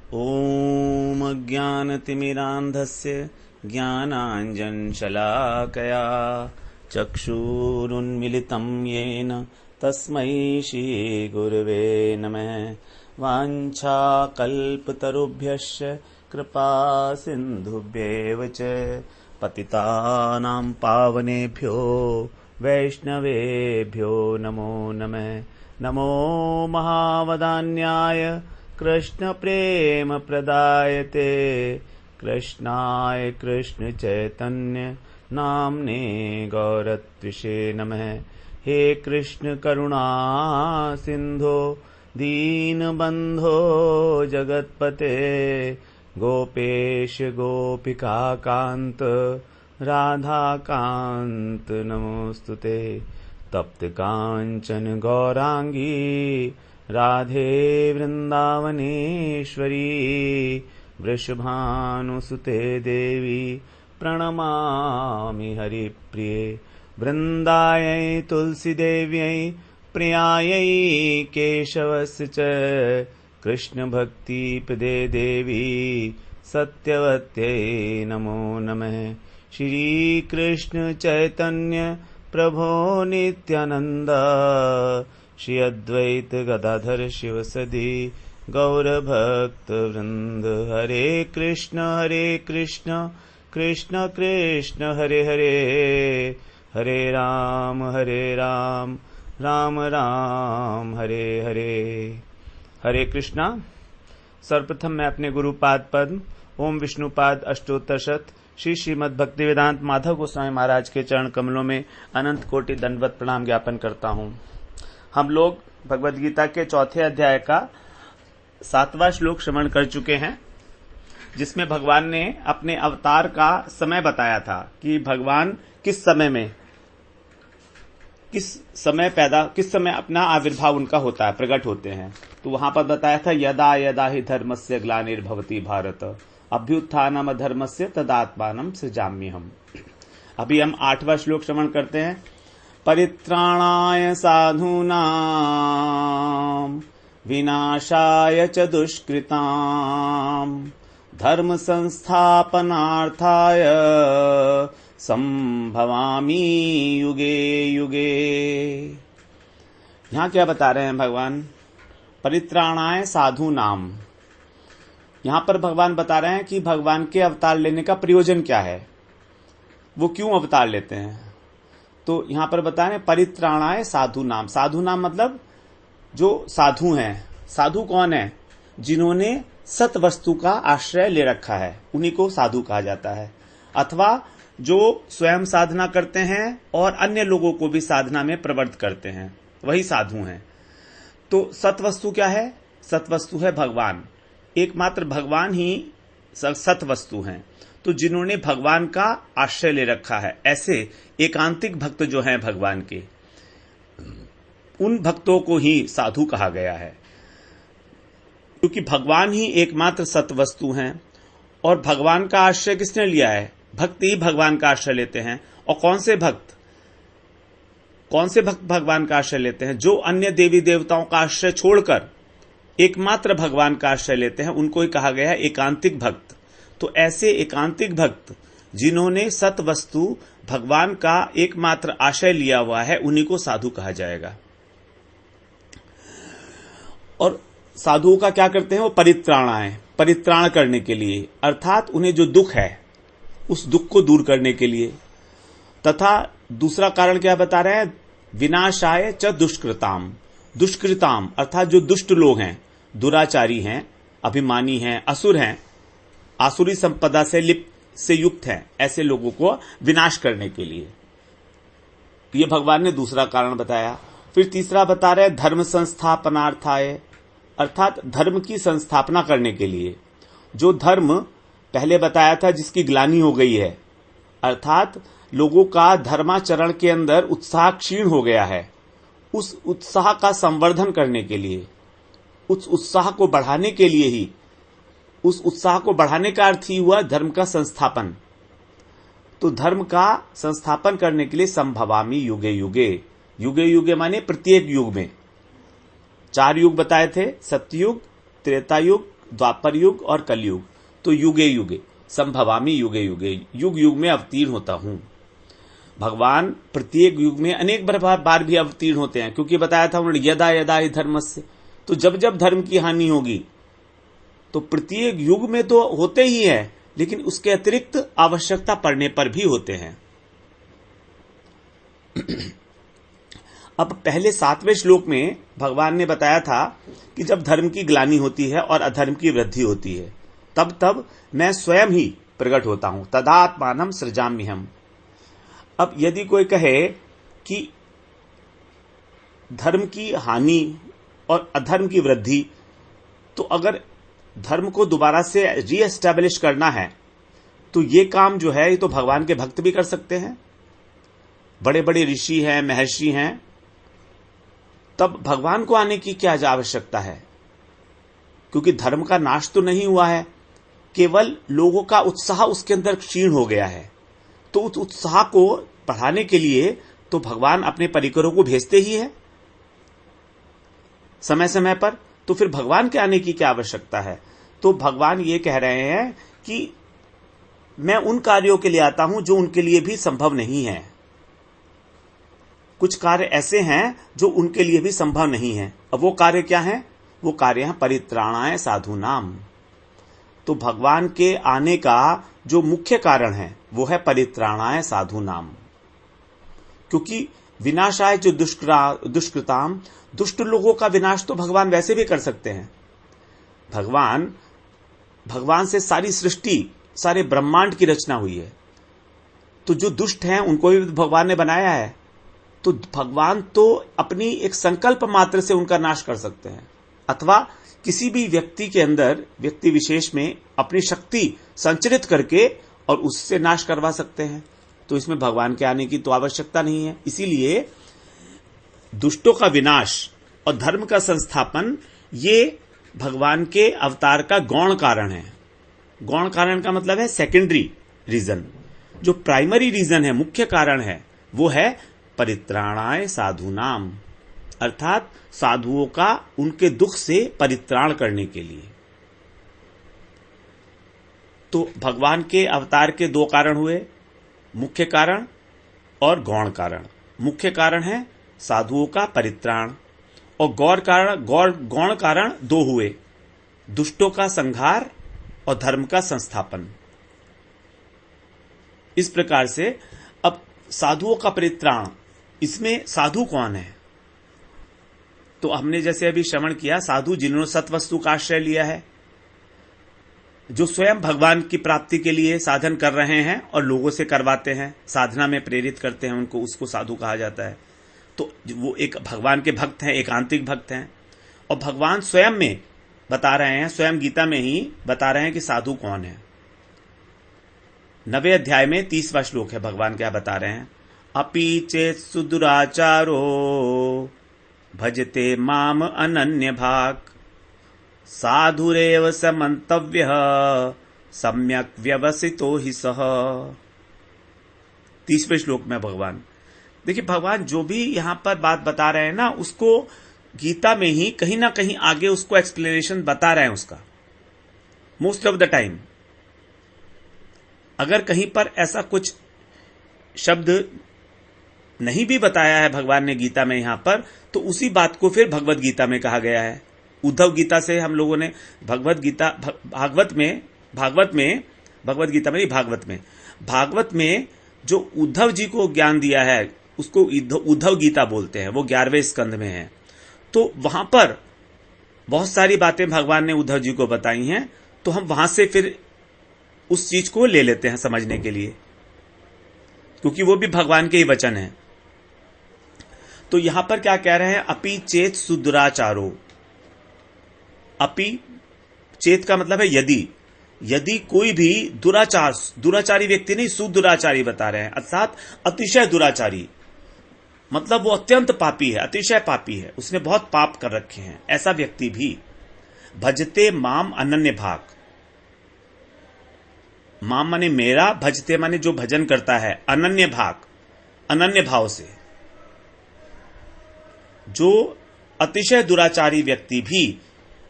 ॐ अज्ञानतिमिरान्धस्य ज्ञानाञ्जनशलाकया चक्षुरुन्मिलितं येन तस्मै श्रीगुरवे नमः। वाञ्छाकल्पतरुभ्यश्च कृपासिन्धुभ्येव च पतितानां पावनेभ्यो वैष्णवेभ्यो नमो नमः। नमो महावदान्याय कृष्णप्रेमप्रदायते कृष्णाय कृष्णचैतन्य नाम्ने गौरत्विषे नमः। हे कृष्ण करुणा सिन्धो दीनबन्धो जगत्पते गोपेश गोपिकाकान्त राधाकान्त नमोस्तुते। तप्त काञ्चन गौरांगी राधे वृन्दावनेश्वरी वृषभानुसुते देवी प्रणमामि हरिप्रिये। वृन्दायै तुलसीदेव्यै प्रियायै केशवस्य च कृष्णभक्तिपदे देवी सत्यवत्यै नमो नमः। श्रीकृष्ण चैतन्य प्रभो नित्यानन्द श्री अद्वैत गदाधर शिवसदि गौरभक्तवृन्द। हरे कृष्ण कृष्ण कृष्ण हरे हरे, हरे राम राम राम हरे हरे। हरे कृष्णा। सर्वप्रथम मैं अपने गुरुपाद पद्म ओम विष्णुपाद अष्टोत्तरशत श्री श्रीमद् भक्तिवेदांत माधव गोस्वामी महाराज के चरण कमलों में अनंत कोटि दंडवत प्रणाम ज्ञापन करता हूँ। हम लोग भगवद गीता के चौथे अध्याय का 7वां श्लोक श्रवण कर चुके हैं, जिसमें भगवान ने अपने अवतार का समय बताया था कि भगवान किस समय अपना आविर्भाव उनका होता है, प्रकट होते हैं। तो वहां पर बताया था यदा यदा ही धर्मस्य ग्लानिर्भवति भारत अभ्युत्थानम धर्मस्य तदात्मानं सृजाम्यहम्। अभी हम 8वां श्लोक श्रवण करते हैं। परित्राणाय साधूनां विनाशाय च दुष्कृतां धर्म संस्थापनार्थाय संभवामि युगे युगे। यहां क्या बता रहे हैं भगवान? परित्राणाय साधूनाम। यहां पर भगवान बता रहे हैं कि भगवान के अवतार लेने का प्रयोजन क्या है, वो क्यों अवतार लेते हैं। तो यहां पर बता रहे हैं परित्राणाय साधु नाम। साधु नाम मतलब जो साधु हैं। साधु कौन है? जिन्होंने सत वस्तु का आश्रय ले रखा है, उन्हीं को साधु कहा जाता है। अथवा जो स्वयं साधना करते हैं और अन्य लोगों को भी साधना में प्रवृत्त करते हैं, वही साधु हैं। तो सत वस्तु क्या है? सत वस्तु है भगवान। एकमात्र भगवान ही सत वस्तु हैं। तो जिन्होंने भगवान का आश्रय ले रखा है, ऐसे एकांतिक भक्त जो हैं भगवान के, उन भक्तों को ही साधु कहा गया है। क्योंकि भगवान ही एकमात्र सत वस्तु हैं और भगवान का आश्रय किसने लिया है? भक्त ही भगवान का आश्रय लेते हैं। और कौन से भक्त भगवान का आश्रय लेते हैं? जो अन्य देवी देवताओं का आश्रय छोड़कर एकमात्र भगवान का आश्रय लेते हैं, उनको ही कहा गया है एकांतिक भक्त। तो ऐसे एकांतिक भक्त जिन्होंने सत वस्तु भगवान का एकमात्र आश्रय लिया हुआ है, उन्हीं को साधु कहा जाएगा। और साधुओं का क्या करते हैं? वो परित्राण करने के लिए, अर्थात उन्हें जो दुख है उस दुख को दूर करने के लिए। तथा दूसरा कारण क्या बता रहे हैं? विनाशाय च दुष्कृताम अर्थात जो दुष्ट लोग हैं, दुराचारी हैं, अभिमानी हैं, असुर हैं, आसुरी संपदा से युक्त हैं, ऐसे लोगों को विनाश करने के लिए। ये भगवान ने दूसरा कारण बताया। फिर तीसरा बता रहे धर्म संस्थापनार्थाय, अर्थात धर्म की संस्थापना करने के लिए। जो धर्म पहले बताया था जिसकी ग्लानि हो गई है, अर्थात लोगों का धर्माचरण के अंदर उत्साह क्षीण हो गया है, उस उत्साह का संवर्धन करने के लिए, उस उत्साह को बढ़ाने के लिए ही, उस उत्साह को बढ़ाने का अर्थ ही हुआ धर्म का संस्थापन। तो धर्म का संस्थापन करने के लिए संभवामि युगे युगे। युगे युगे माने प्रत्येक युग में। 4 युग बताए थे, सत्ययुग, त्रेता युग, द्वापर युग और कलयुग, तो युगे युगे संभवामी युगे युगे, युग युग में अवतीर्ण होता हूं। भगवान प्रत्येक युग में अनेक बार भी अवतीर्ण होते हैं, क्योंकि बताया था उन्होंने यदा यदा ही धर्मस्य, तो जब जब धर्म की हानि होगी तो प्रत्येक युग में तो होते ही है, लेकिन उसके अतिरिक्त आवश्यकता पड़ने पर भी होते हैं। अब पहले 7वें श्लोक में भगवान ने बताया था कि जब धर्म की ग्लानि होती है और अधर्म की वृद्धि होती है, तब तब मैं स्वयं ही प्रकट होता हूं, तदात्मानम सृजाम्यहम्। अब यदि कोई कहे कि धर्म की हानि और अधर्म की वृद्धि, तो अगर धर्म को दोबारा से रीएस्टैब्लिश करना है तो ये काम जो है ये तो भगवान के भक्त भी कर सकते हैं, बड़े बड़े ऋषि हैं, महर्षि हैं, तब भगवान को आने की क्या आवश्यकता है? क्योंकि धर्म का नाश तो नहीं हुआ है, केवल लोगों का उत्साह उसके अंदर क्षीण हो गया है। तो उस उत्साह को बढ़ाने के लिए तो भगवान अपने परिकरों को भेजते ही है समय समय पर, तो फिर भगवान के आने की क्या आवश्यकता है? तो भगवान ये कह रहे हैं कि मैं उन कार्यों के लिए आता हूं जो उनके लिए भी संभव नहीं है। कुछ कार्य ऐसे हैं जो उनके लिए भी संभव नहीं है। अब वो कार्य क्या हैं? वो कार्य हैं परित्राणाय साधूनाम। तो भगवान के आने का जो मुख्य कारण है वो है परित्राणाय साधूनाम, क्योंकि विनाशाय जो दुष्कृताम, दुष्ट लोगों का विनाश तो भगवान वैसे भी कर सकते हैं। भगवान से सारी सृष्टि, सारे ब्रह्मांड की रचना हुई है, तो जो दुष्ट हैं उनको भी भगवान ने बनाया है। तो भगवान तो अपनी एक संकल्प मात्र से उनका नाश कर सकते हैं, अथवा किसी भी व्यक्ति के अंदर, व्यक्ति विशेष में अपनी शक्ति संचरित करके और उससे नाश करवा सकते हैं। तो इसमें भगवान के आने की तो आवश्यकता नहीं है। इसीलिए दुष्टों का विनाश और धर्म का संस्थापन ये भगवान के अवतार का गौण कारण है। गौण कारण का मतलब है सेकेंडरी रीजन। जो प्राइमरी रीजन है, मुख्य कारण है, वो है परित्राणाय साधूनाम, अर्थात साधुओं का उनके दुख से परित्राण करने के लिए। तो भगवान के अवतार के दो कारण हुए, मुख्य कारण और गौण कारण। मुख्य कारण है साधुओं का परित्राण, और गौण कारण दो हुए, दुष्टों का संहार और धर्म का संस्थापन। इस प्रकार से अब साधुओं का परित्राण, इसमें साधु कौन है? तो हमने जैसे अभी श्रवण किया, साधु जिन्होंने सत्वस्तु का आश्रय लिया है, जो स्वयं भगवान की प्राप्ति के लिए साधन कर रहे हैं और लोगों से करवाते हैं, साधना में प्रेरित करते हैं उनको, उसको साधु कहा जाता है। तो वो एक भगवान के भक्त हैं, एकांतिक भक्त हैं। और भगवान स्वयं में बता रहे हैं, स्वयं गीता में ही बता रहे हैं कि साधु कौन है। 9वें अध्याय में 30वां श्लोक है, भगवान क्या बता रहे हैं? अपि चेत् सुदुराचारो भजते माम अनन्य भाग, साधुरेव समन्तव्यः सम्यक व्यवसितो हि सः। 30वें श्लोक में भगवान, देखिए भगवान जो भी यहां पर बात बता रहे हैं ना, उसको गीता में ही कहीं ना कहीं आगे उसको एक्सप्लेनेशन बता रहे हैं उसका, मोस्ट ऑफ द टाइम। अगर कहीं पर ऐसा कुछ शब्द नहीं भी बताया है भगवान ने गीता में यहां पर, तो उसी बात को फिर भगवत गीता में कहा गया है। उद्धव गीता से हम लोगों ने भागवत में जो उद्धव जी को ज्ञान दिया है उसको उद्धव गीता बोलते हैं, वो 11वें स्कंद में है। तो वहां पर बहुत सारी बातें भगवान ने उद्धव जी को बताई हैं, तो हम वहां से फिर उस चीज को ले लेते हैं समझने के लिए, क्योंकि वो भी भगवान के ही वचन है। तो यहां पर क्या कह रहे हैं? अपि चेत सुदुराचारो। अपि चेत का मतलब है यदि कोई भी दुराचारी व्यक्ति नहीं, सुदुराचारी बता रहे हैं, अर्थात अतिशय दुराचारी, मतलब वो अत्यंत पापी है, अतिशय पापी है, उसने बहुत पाप कर रखे हैं, ऐसा व्यक्ति भी भजते माम अनन्य भाग। माम माने मेरा, भजते माने जो भजन करता है, अनन्य भाग, अनन्य भाव से। जो अतिशय दुराचारी व्यक्ति भी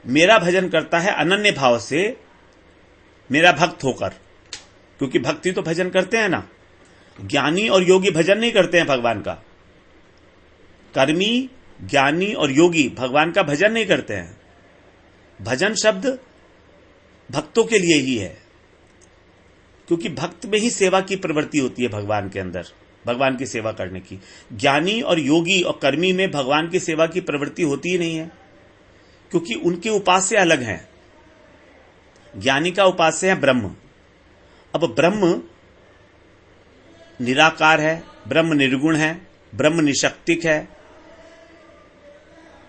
मेरा भजन करता है अनन्य भाव से, मेरा भक्त होकर, क्योंकि भक्ति तो भजन करते हैं ना। ज्ञानी और योगी भजन नहीं करते हैं भगवान का। कर्मी, ज्ञानी और योगी भगवान का भजन नहीं करते हैं। भजन शब्द भक्तों के लिए ही है, क्योंकि भक्त में ही सेवा की प्रवृत्ति होती है भगवान के अंदर, भगवान की सेवा करने की। ज्ञानी और योगी और कर्मी में भगवान की सेवा की प्रवृत्ति होती ही नहीं है, क्योंकि उनके उपास्य अलग हैं। ज्ञानी का उपास्य है ब्रह्म। अब ब्रह्म निराकार है, ब्रह्म निर्गुण है, ब्रह्म निशक्तिक है।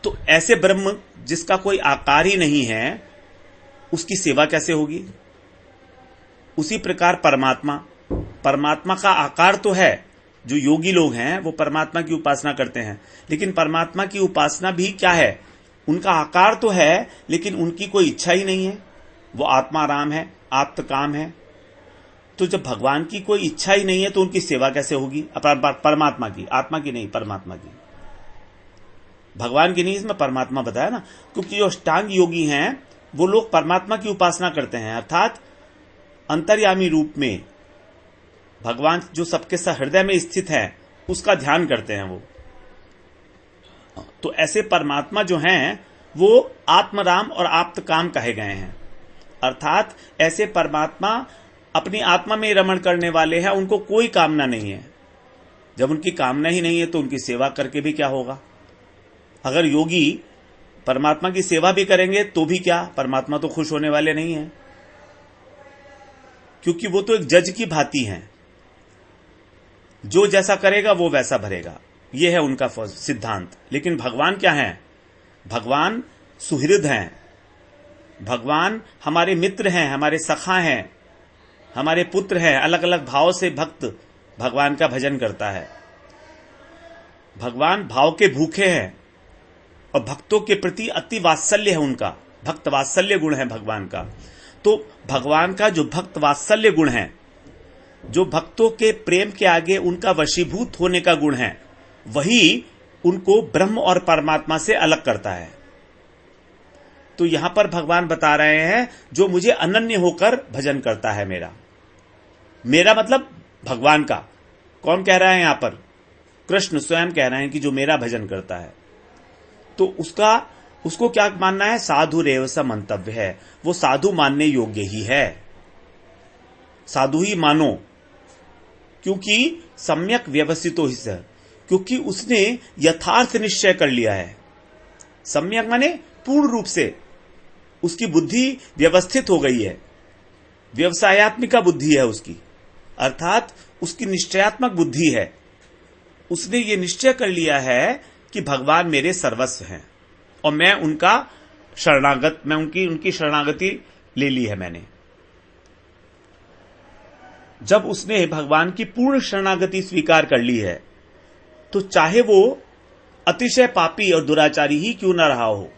तो ऐसे ब्रह्म जिसका कोई आकार ही नहीं है, उसकी सेवा कैसे होगी? उसी प्रकार परमात्मा, परमात्मा का आकार तो है। जो योगी लोग हैं वो परमात्मा की उपासना करते हैं, लेकिन परमात्मा की उपासना भी क्या है? उनका आकार तो है, लेकिन उनकी कोई इच्छा ही नहीं है। वो आत्माराम है, आप्तकाम है। तो जब भगवान की कोई इच्छा ही नहीं है तो उनकी सेवा कैसे होगी? परमात्मा की, आत्मा की नहीं, परमात्मा की। भगवान की नहीं, इसमें परमात्मा बताया ना। क्योंकि जो अष्टांग योगी हैं वो लोग परमात्मा की उपासना करते हैं, अर्थात अंतर्यामी रूप में भगवान जो सबके हृदय में स्थित है उसका ध्यान करते हैं वो। तो ऐसे परमात्मा जो हैं वो आत्मराम और आप्तकाम कहे गए हैं, अर्थात ऐसे परमात्मा अपनी आत्मा में रमण करने वाले हैं, उनको कोई कामना नहीं है। जब उनकी कामना ही नहीं है तो उनकी सेवा करके भी क्या होगा? अगर योगी परमात्मा की सेवा भी करेंगे तो भी क्या, परमात्मा तो खुश होने वाले नहीं है, क्योंकि वो तो एक जज की भांति हैं। जो जैसा करेगा वो वैसा भरेगा, ये है उनका सिद्धांत। लेकिन भगवान क्या हैं? भगवान सुहृद हैं, भगवान हमारे मित्र हैं, हमारे सखा हैं, हमारे पुत्र हैं। अलग अलग भाव से भक्त भगवान का भजन करता है। भगवान भाव के भूखे हैं और भक्तों के प्रति अति वात्सल्य है उनका, भक्त वात्सल्य गुण है भगवान का। तो भगवान का जो भक्त वात्सल्य गुण है, जो भक्तों के प्रेम के आगे उनका वशीभूत होने का गुण है, वही उनको ब्रह्म और परमात्मा से अलग करता है। तो यहां पर भगवान बता रहे हैं जो मुझे अनन्य होकर भजन करता है, मेरा मतलब भगवान का। कौन कह रहा है यहां पर? कृष्ण स्वयं कह रहे हैं कि जो मेरा भजन करता है। तो उसको क्या मानना है? साधु रेव स मंतव्य है, वो साधु मानने योग्य ही है, साधु ही मानो, क्योंकि सम्यक व्यवस्थितो ही स, क्योंकि उसने यथार्थ निश्चय कर लिया है। सम्यक माने पूर्ण रूप से उसकी बुद्धि व्यवस्थित हो गई है, व्यवसायत्मिका बुद्धि है उसकी, अर्थात उसकी निश्चयात्मक बुद्धि है। उसने ये निश्चय कर लिया है कि भगवान मेरे सर्वस्व हैं और मैं उनका शरणागत, मैं उनकी शरणागति ले ली है मैंने। जब उसने भगवान की पूर्ण शरणागति स्वीकार कर ली है तो चाहे वो अतिशय पापी और दुराचारी ही क्यों न रहा हो,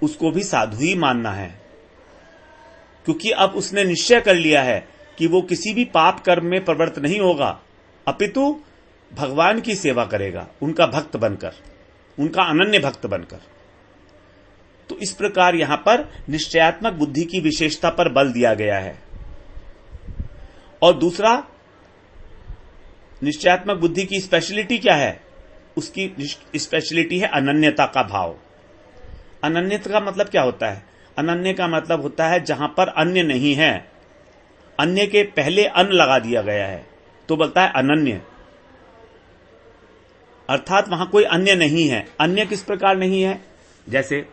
उसको भी साधु ही मानना है, क्योंकि अब उसने निश्चय कर लिया है कि वो किसी भी पाप कर्म में प्रवृत्त नहीं होगा, अपितु भगवान की सेवा करेगा, उनका भक्त बनकर, उनका अनन्य भक्त बनकर। तो इस प्रकार यहां पर निश्चयात्मक बुद्धि की विशेषता पर बल दिया गया है। और दूसरा, निश्चयात्मक बुद्धि की स्पेशलिटी क्या है? उसकी स्पेशलिटी है अनन्यता का भाव। अनन्यता का मतलब क्या होता है? अनन्य का मतलब होता है जहां पर अन्य नहीं है, अन्य के पहले अन लगा दिया गया है तो बोलता है अनन्य, अर्थात वहां कोई अन्य नहीं है। अन्य किस प्रकार नहीं है? जैसे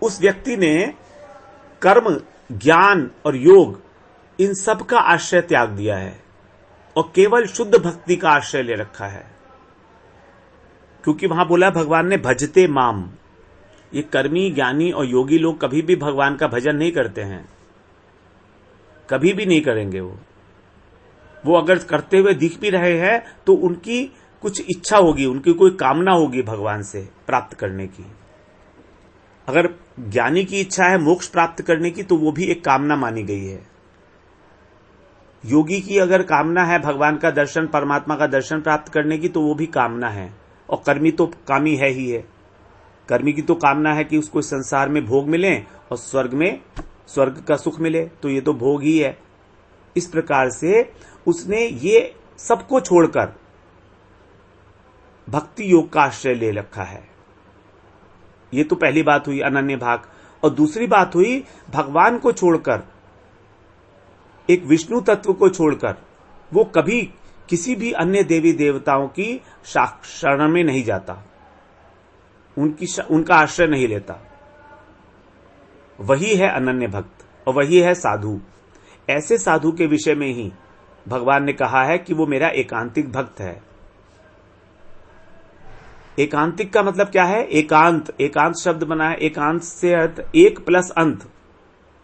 उस व्यक्ति ने कर्म, ज्ञान और योग इन सब का आश्रय त्याग दिया है और केवल शुद्ध भक्ति का आश्रय ले रखा है, क्योंकि वहां बोला भगवान ने भजते माम। ये कर्मी, ज्ञानी और योगी लोग कभी भी भगवान का भजन नहीं करते हैं, कभी भी नहीं करेंगे। वो अगर करते हुए दिख भी रहे हैं तो उनकी कुछ इच्छा होगी, उनकी कोई कामना होगी भगवान से प्राप्त करने की। अगर ज्ञानी की इच्छा है मोक्ष प्राप्त करने की तो वो भी एक कामना मानी गई है। योगी की अगर कामना है भगवान का दर्शन, परमात्मा का दर्शन प्राप्त करने की तो वो भी कामना है। और कर्मी तो कामी है ही है, कर्मी की तो कामना है कि उसको इस संसार में भोग मिले और स्वर्ग का सुख मिले, तो ये तो भोग ही है। इस प्रकार से उसने ये सबको छोड़कर भक्ति योग का आश्रय ले रखा है। ये तो पहली बात हुई अनन्य भाग। और दूसरी बात हुई भगवान को छोड़कर, एक विष्णु तत्व को छोड़कर वो कभी किसी भी अन्य देवी देवताओं की शरण में नहीं जाता, उनका आश्रय नहीं लेता। वही है अनन्य भक्त और वही है साधु। ऐसे साधु के विषय में ही भगवान ने कहा है कि वो मेरा एकांतिक भक्त है। एकांतिक का मतलब क्या है? एकांत शब्द बना है, एकांत से अर्थ एक प्लस अंत,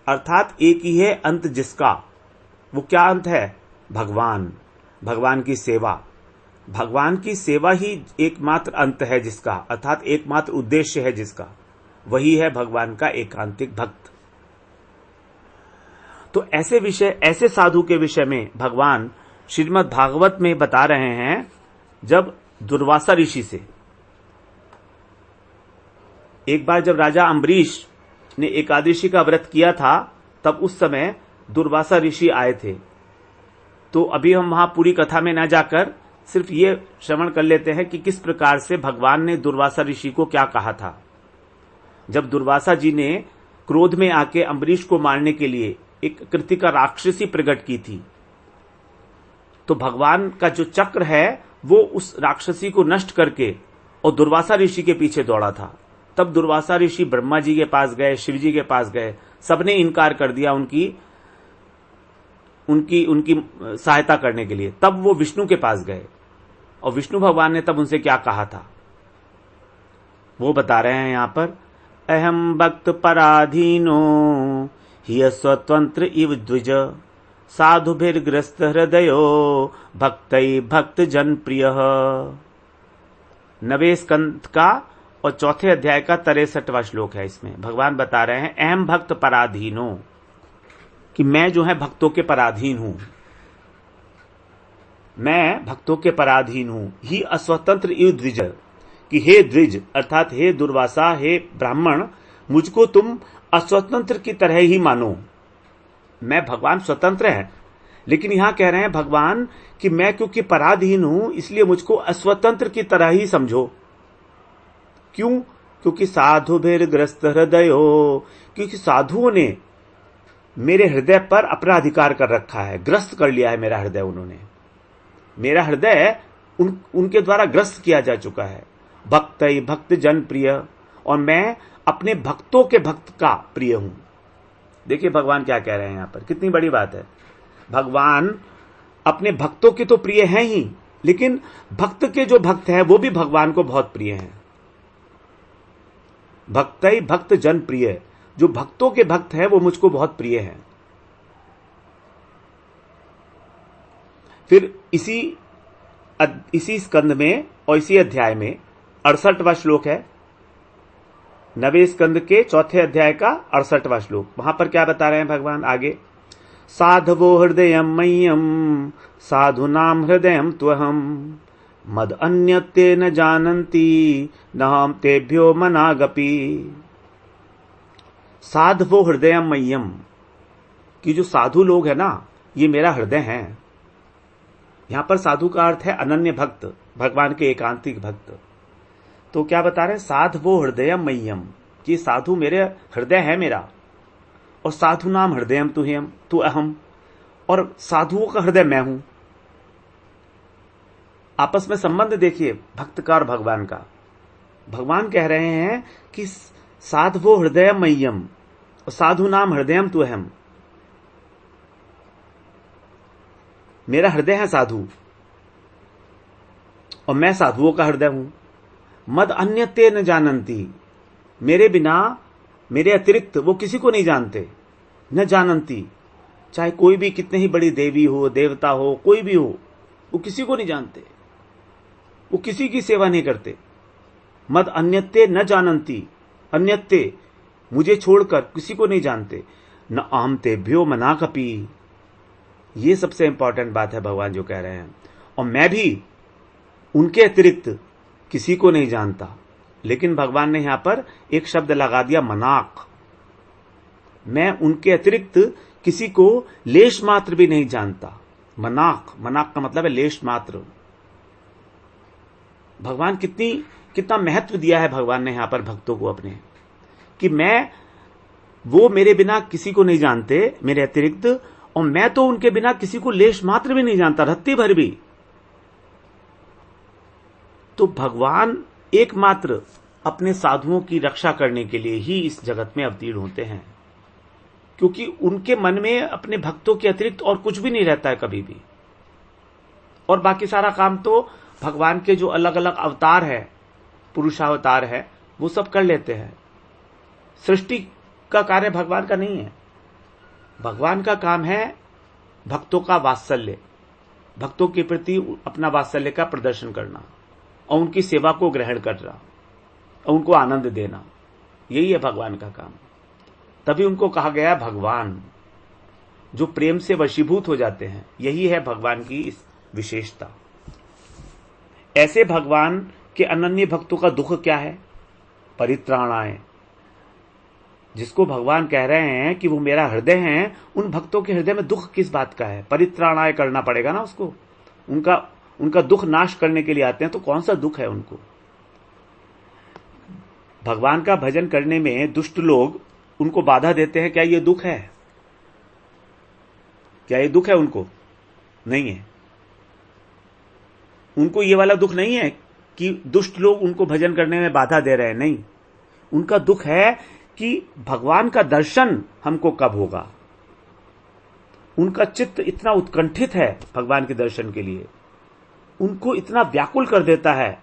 अर्थात एक ही है अंत जिसका। वो क्या अंत है? भगवान की सेवा। भगवान की सेवा ही एकमात्र अंत है जिसका, अर्थात एकमात्र उद्देश्य है जिसका। वही है भगवान का एकांतिक भक्त। तो ऐसे साधु के विषय में भगवान श्रीमद् भागवत में बता रहे हैं। जब दुर्वासा ऋषि से एक बार जब राजा अम्बरीश ने एकादशी का व्रत किया था, तब उस समय दुर्वासा ऋषि आए थे। तो अभी हम वहां पूरी कथा में न जाकर सिर्फ ये श्रवण कर लेते हैं कि किस प्रकार से भगवान ने दुर्वासा ऋषि को क्या कहा था। जब दुर्वासा जी ने क्रोध में आके अम्बरीश को मारने के लिए एक कृतिका राक्षसी प्रकट की थी, तो भगवान का जो चक्र है वो उस राक्षसी को नष्ट करके और दुर्वासा ऋषि के पीछे दौड़ा था। तब दुर्वासा ऋषि ब्रह्मा जी के पास गए, शिव जी के पास गए, सबने इनकार कर दिया उनकी सहायता करने के लिए। तब वो विष्णु के पास गए और विष्णु भगवान ने तब उनसे क्या कहा था वो बता रहे हैं यहां पर। अहम भक्त पराधीनो हि स्वतंत्र इव द्विज साधुभिर्ग्रस्त हृदयो भक्तै भक्त जन प्रिय। 9वें स्कंद का और 4थे अध्याय का 63वां श्लोक है। इसमें भगवान बता रहे हैं अहम भक्त पराधीनो, कि मैं जो है भक्तों के पराधीन हूं। मैं भक्तों के पराधीन हूं। ही अस्वतंत्र इव द्विज, कि हे द्विज अर्थात हे दुर्वासा, हे ब्राह्मण, मुझको तुम अस्वतंत्र की तरह ही मानो। मैं भगवान स्वतंत्र है, लेकिन यहां कह रहे हैं भगवान कि मैं क्योंकि पराधीन हूं इसलिए मुझको अस्वतंत्र की तरह ही समझो। क्यों? क्योंकि साधुभिर्ग्रस्त हृदयो, क्योंकि साधुओं ने मेरे हृदय पर अपना अधिकार कर रखा है, ग्रस्त कर लिया है मेरा हृदय। उन्होंने मेरा हृदय उनके द्वारा ग्रस्त किया जा चुका है। भक्तै भक्त जन प्रिय, और मैं अपने भक्तों के भक्त का प्रिय हूं। देखिए भगवान क्या कह रहे हैं यहां पर, कितनी बड़ी बात है। भगवान अपने भक्तों के तो प्रिय हैं ही, लेकिन भक्त के जो भक्त हैं वो भी भगवान को बहुत प्रिय हैं। भक्तै भक्त जन प्रिय, जो भक्तों के भक्त हैं वो मुझको बहुत प्रिय हैं। फिर इसी स्कंद में और इसी अध्याय में 68वां श्लोक है। 9वें स्कंद के 4थे अध्याय का 68वां श्लोक। वहां पर क्या बता रहे हैं भगवान आगे? साधवो हृदयम मह्यम साधुनाम हृदयम त्वहम मद अन्यते न जानन्ति न हम तेभ्यो मनागपि। साधवो हृदयम मह्यम, कि जो साधु लोग है ना ये मेरा हृदय है। यहां पर साधु का अर्थ है अनन्य भक्त, भगवान के एकांतिक भक्त। तो क्या बता रहे हैं? साधवो हृदयम मह्यम, कि साधु मेरे हृदय है मेरा। और साधु नाम हृदयम तु अहम, और साधुओं का हृदय मैं हूं। आपस में संबंध देखिए भक्त का और भगवान का। भगवान कह रहे हैं कि साधवो हृदय मह्यम और साधु नाम हृदयम तु अहम। मेरा हृदय है साधु और मैं साधुओं का हृदय हूं। मद अन्यते न जानन्ति, मेरे बिना, मेरे अतिरिक्त वो किसी को नहीं जानते। न जानन्ति, चाहे कोई भी कितने ही बड़ी देवी हो, देवता हो, कोई भी हो, वो किसी को नहीं जानते, वो किसी की सेवा नहीं करते। मद अन्यते न जानन्ति, अन्यते मुझे छोड़कर किसी को नहीं जानते। न अहम तेभ्यो मनागपि, ये सबसे इंपॉर्टेंट बात है भगवान जो कह रहे हैं। और मैं भी उनके अतिरिक्त किसी को नहीं जानता। लेकिन भगवान ने यहां पर एक शब्द लगा दिया, मनाक। मैं उनके अतिरिक्त किसी को लेश मात्र भी नहीं जानता। मनाक, मनाक का मतलब है लेश मात्र। भगवान कितना महत्व दिया है भगवान ने यहां पर भक्तों को अपने, कि वो मेरे बिना किसी को नहीं जानते मेरे अतिरिक्त, और मैं तो उनके बिना किसी को लेश मात्र भी नहीं जानता, रत्ती भर भी। तो भगवान एकमात्र अपने साधुओं की रक्षा करने के लिए ही इस जगत में अवतीर्ण होते हैं, क्योंकि उनके मन में अपने भक्तों के अतिरिक्त और कुछ भी नहीं रहता है कभी भी। और बाकी सारा काम तो भगवान के जो अलग अलग अवतार है, पुरुषावतार है, वो सब कर लेते हैं। सृष्टि का कार्य भगवान का नहीं है। भगवान का काम है भक्तों का वात्सल्य, भक्तों के प्रति अपना वात्सल्य का प्रदर्शन करना और उनकी सेवा को ग्रहण करना और उनको आनंद देना। यही है भगवान का काम। तभी उनको कहा गया भगवान, जो प्रेम से वशीभूत हो जाते हैं। यही है भगवान की इस विशेषता। ऐसे भगवान के अनन्य भक्तों का दुख क्या है? परित्राणाय। जिसको भगवान कह रहे हैं कि वो मेरा हृदय है, उन भक्तों के हृदय में दुख किस बात का है? परित्राणाय करना पड़ेगा ना उसको। उनका दुख नाश करने के लिए आते हैं, तो कौन सा दुख है उनको? भगवान का भजन करने में दुष्ट लोग उनको बाधा देते हैं, क्या ये दुख है? क्या ये दुख है उनको? नहीं है। उनको ये वाला दुख नहीं है कि दुष्ट लोग उनको भजन करने में बाधा दे रहे हैं, नहीं। उनका दुख है कि भगवान का दर्शन हमको कब होगा। उनका चित्त इतना उत्कंठित है भगवान के दर्शन के लिए, उनको इतना व्याकुल कर देता है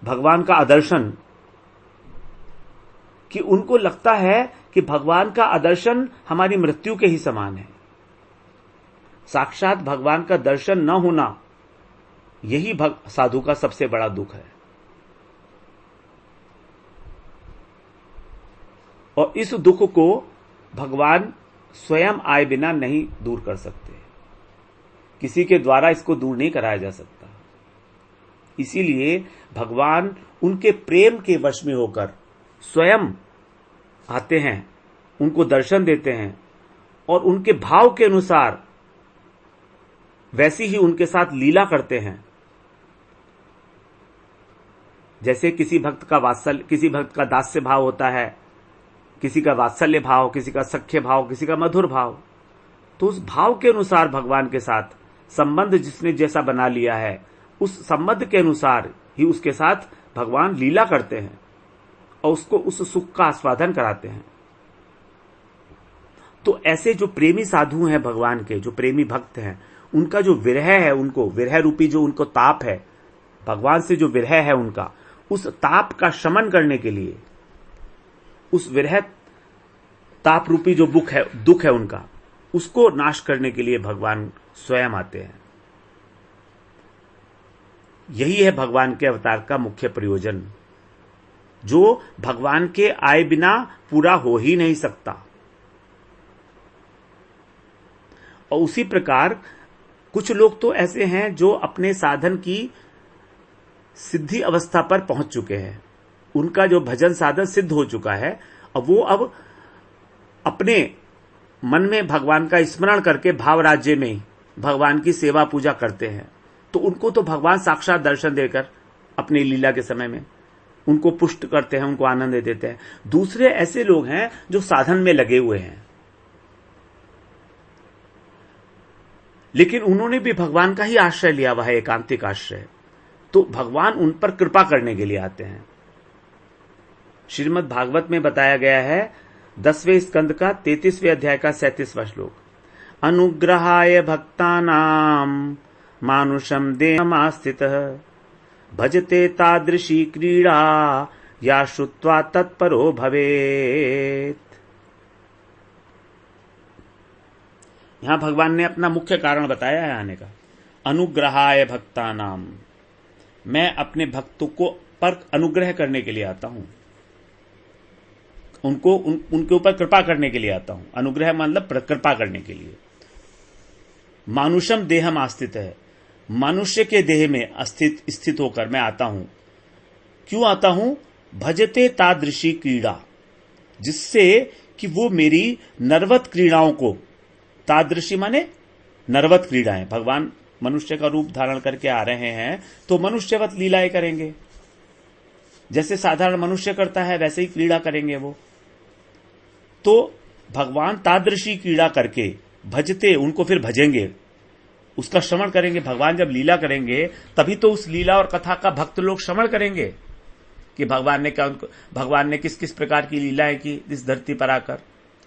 भगवान का आदर्शन, कि उनको लगता है कि भगवान का आदर्शन हमारी मृत्यु के ही समान है। साक्षात भगवान का दर्शन न होना, यही साधु का सबसे बड़ा दुख है। और इस दुख को भगवान स्वयं आए बिना नहीं दूर कर सकते। किसी के द्वारा इसको दूर नहीं कराया जा सकता। इसीलिए भगवान उनके प्रेम के वश में होकर स्वयं आते हैं, उनको दर्शन देते हैं, और उनके भाव के अनुसार वैसी ही उनके साथ लीला करते हैं। जैसे किसी भक्त का दास्य भाव होता है, किसी का वात्सल्य भाव, किसी का सख्य भाव, किसी का मधुर भाव, तो उस भाव के अनुसार भगवान के साथ संबंध जिसने जैसा बना लिया है, उस संबंध के अनुसार ही उसके साथ भगवान लीला करते हैं और उसको उस सुख का आस्वादन कराते हैं। तो ऐसे जो प्रेमी साधु हैं भगवान के, जो प्रेमी भक्त हैं, उनका जो विरह है, उनको विरह रूपी जो उनको ताप है, भगवान से जो विरह है उनका, उस ताप का शमन करने के लिए, उस विरह ताप रूपी जो दुख है उनका, उसको नाश करने के लिए भगवान स्वयं आते हैं। यही है भगवान के अवतार का मुख्य प्रयोजन, जो भगवान के आए बिना पूरा हो ही नहीं सकता। और उसी प्रकार कुछ लोग तो ऐसे हैं जो अपने साधन की सिद्धि अवस्था पर पहुंच चुके हैं, उनका जो भजन साधन सिद्ध हो चुका है, और वो अब अपने मन में भगवान का स्मरण करके भाव राज्य में भगवान की सेवा पूजा करते हैं। तो उनको तो भगवान साक्षात दर्शन देकर अपनी लीला के समय में उनको पुष्ट करते हैं, उनको आनंद देते हैं। दूसरे ऐसे लोग हैं जो साधन में लगे हुए हैं, लेकिन उन्होंने भी भगवान का ही आश्रय लिया हुआ है, एकांतिक आश्रय। तो भगवान उन पर कृपा करने के लिए आते हैं। श्रीमद् भागवत में बताया गया है 10वें स्कंद का 33वें अध्याय का 37वां श्लोक, अनुग्रहाय भक्तानाम मानुषम देहमास्थितः भजते तादृशी क्रीड़ा या श्रुत्वा तत्परो भवेत्। यहां भगवान ने अपना मुख्य कारण बताया है आने का। अनुग्रहाय भक्तानाम, मैं अपने भक्तों को पर अनुग्रह करने के लिए आता हूं, उनके ऊपर कृपा करने के लिए आता हूं। अनुग्रह मतलब कृपा करने के लिए। मानुषम देहम आस्थित है, मनुष्य के देह में स्थित होकर मैं आता हूं। क्यों आता हूं? भजते तादृशी क्रीड़ा, जिससे कि वो मेरी नरवत क्रीड़ाओं को, तादृशी माने नरवत क्रीड़ाएं, भगवान मनुष्य का रूप धारण करके आ रहे हैं तो मनुष्यवत लीलाएं करेंगे, जैसे साधारण मनुष्य करता है वैसे ही क्रीड़ा करेंगे वो। तो भगवान तादृशी क्रीड़ा करके भजते, उनको फिर भजेंगे, उसका श्रवण करेंगे। भगवान जब लीला करेंगे तभी तो उस लीला और कथा का भक्त लोग श्रवण करेंगे कि भगवान ने किस किस प्रकार की लीलाएं की इस धरती पर आकर।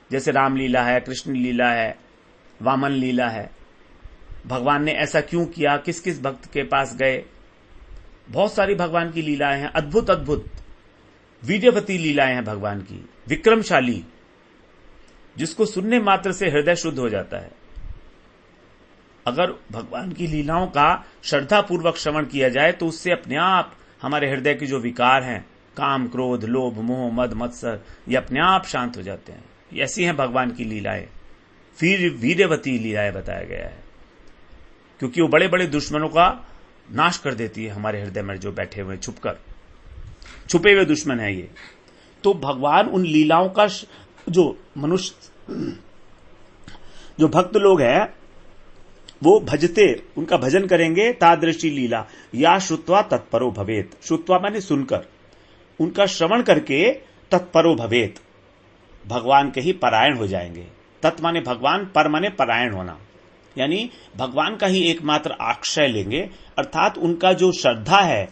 जैसे राम लीला है, कृष्ण लीला है, वामन लीला है। भगवान ने ऐसा क्यों किया, किस किस भक्त के पास गए, बहुत सारी भगवान की लीलाएं हैं। अद्भुत अद्भुत वीर्यवती लीलाएं हैं भगवान की, विक्रमशाली, जिसको सुनने मात्र से हृदय शुद्ध हो जाता है। अगर भगवान की लीलाओं का श्रद्धापूर्वक श्रवण किया जाए तो उससे अपने आप हमारे हृदय के जो विकार हैं, काम, क्रोध, लोभ, मोह, मद, मत्सर, ये अपने आप शांत हो जाते हैं। ऐसी हैं भगवान की लीलाएं, फिर वीर्यवती लीलाएं बताया गया है, क्योंकि वो बड़े बड़े दुश्मनों का नाश कर देती है। हमारे हृदय में जो बैठे हुए छुपे हुए दुश्मन है ये। तो भगवान उन लीलाओं का जो भक्त लोग हैं वो भजते, उनका भजन करेंगे। तादृशी लीला या श्रुत्वा तत्परो भवेत, श्रुत्वा माने सुनकर, उनका श्रवण करके तत्परो भवेत, भगवान के ही परायण हो जाएंगे। तत् माने भगवान, पर माने परायण होना, यानी भगवान का ही एकमात्र आश्रय लेंगे, अर्थात उनका जो श्रद्धा है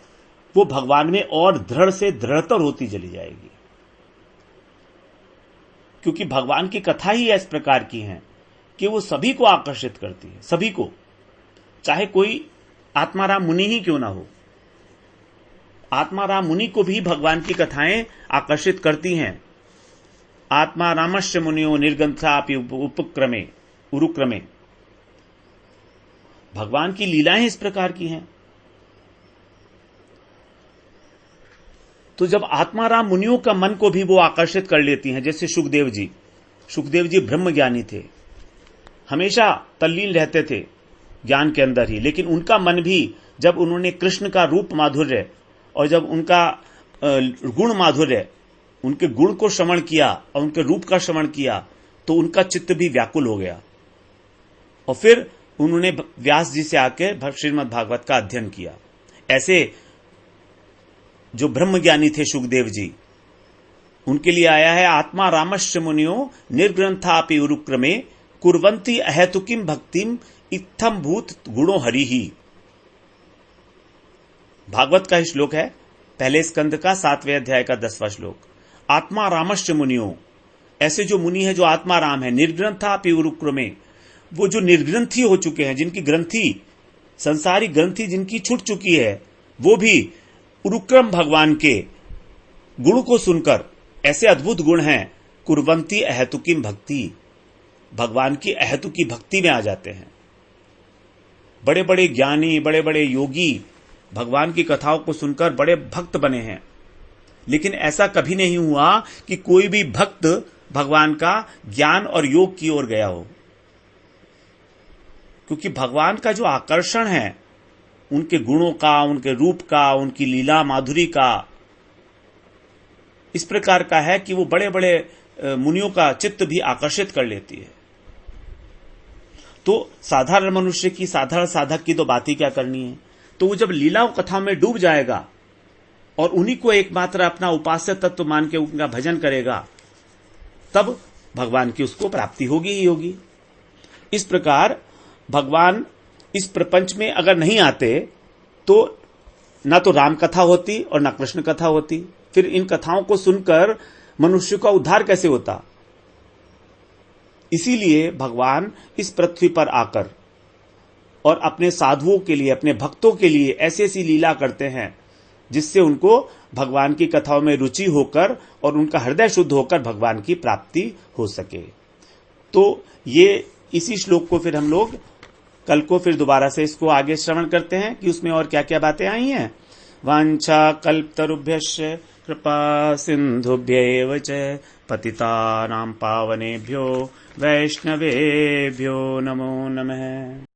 वो भगवान में और दृढ़ से दृढ़तर होती चली जाएगी। क्योंकि भगवान की कथा ही इस प्रकार की है कि वो सभी को आकर्षित करती है, सभी को, चाहे कोई आत्माराम मुनि ही क्यों ना हो। आत्माराम मुनि को भी भगवान की कथाएं आकर्षित करती हैं। आत्मारामस्य मुनियो निर्गंथापि उपक्रमे उरुक्रमे, भगवान की लीलाएं इस प्रकार की हैं। तो जब आत्माराम मुनियों का मन को भी वो आकर्षित कर लेती हैं, जैसे सुखदेव जी ब्रह्म ज्ञानी थे, हमेशा तल्लीन रहते थे ज्ञान के अंदर ही, लेकिन उनका मन भी जब उन्होंने कृष्ण का रूप माधुर्य और जब उनका गुण माधुर्य, उनके गुण को श्रवण किया और उनके रूप का श्रवण किया तो उनका चित्त भी व्याकुल हो गया। और फिर उन्होंने व्यास जी से आकर श्रीमद् भागवत का अध्ययन किया। ऐसे जो ब्रह्मज्ञानी थे सुखदेव जी, उनके लिए आया है आत्मा रामश्च मुनियो निर्ग्रंथापि उरुक्रमे कुर्वन्ति अहेतुकीम भक्तिम इत्थम भूत गुणो हरि ही। भागवत का ही श्लोक है, पहले स्कंद का 7वें अध्याय का 10वां श्लोक। आत्मा रामश्च मुनियो, ऐसे जो मुनि है जो आत्मा राम है, निर्ग्रंथापि उरुक्रमे, वो जो निर्ग्रंथी हो चुके हैं, जिनकी ग्रंथि, संसारी ग्रंथि जिनकी छूट चुकी है, वो भी उरुक्रम भगवान के गुण को सुनकर, ऐसे अद्भुत गुण हैं, कुर्वन्ति अहेतुकीम भक्ति, भगवान की अहेतुकी भक्ति में आ जाते हैं। बड़े बड़े ज्ञानी, बड़े बड़े योगी भगवान की कथाओं को सुनकर बड़े भक्त बने हैं, लेकिन ऐसा कभी नहीं हुआ कि कोई भी भक्त भगवान का ज्ञान और योग की ओर गया हो। क्योंकि भगवान का जो आकर्षण है उनके गुणों का, उनके रूप का, उनकी लीला माधुरी का, इस प्रकार का है कि वो बड़े बड़े मुनियों का चित्त भी आकर्षित कर लेती है। तो साधारण मनुष्य की, साधारण साधक की तो बात ही क्या करनी है। तो वो जब लीलाओं कथा में डूब जाएगा और उन्हीं को एकमात्र अपना उपास्य तत्व मान के उनका भजन करेगा, तब भगवान की उसको प्राप्ति होगी ही होगी। इस प्रकार भगवान इस प्रपंच में अगर नहीं आते तो ना तो राम कथा होती और ना कृष्ण कथा होती। फिर इन कथाओं को सुनकर मनुष्य का उद्धार कैसे होता। इसीलिए भगवान इस पृथ्वी पर आकर और अपने साधुओं के लिए, अपने भक्तों के लिए ऐसी ऐसी लीला करते हैं जिससे उनको भगवान की कथाओं में रुचि होकर और उनका हृदय शुद्ध होकर भगवान की प्राप्ति हो सके। तो ये इसी श्लोक को फिर हम लोग कल को फिर दोबारा से इसको आगे श्रवण करते हैं कि उसमें और क्या क्या बातें आई हैं। वांछा कल्पतरुभ्यश्च कृपा सिंधुभ्यैव च पतितानां पावनेभ्यो वैष्णवेभ्यो नमो नमः।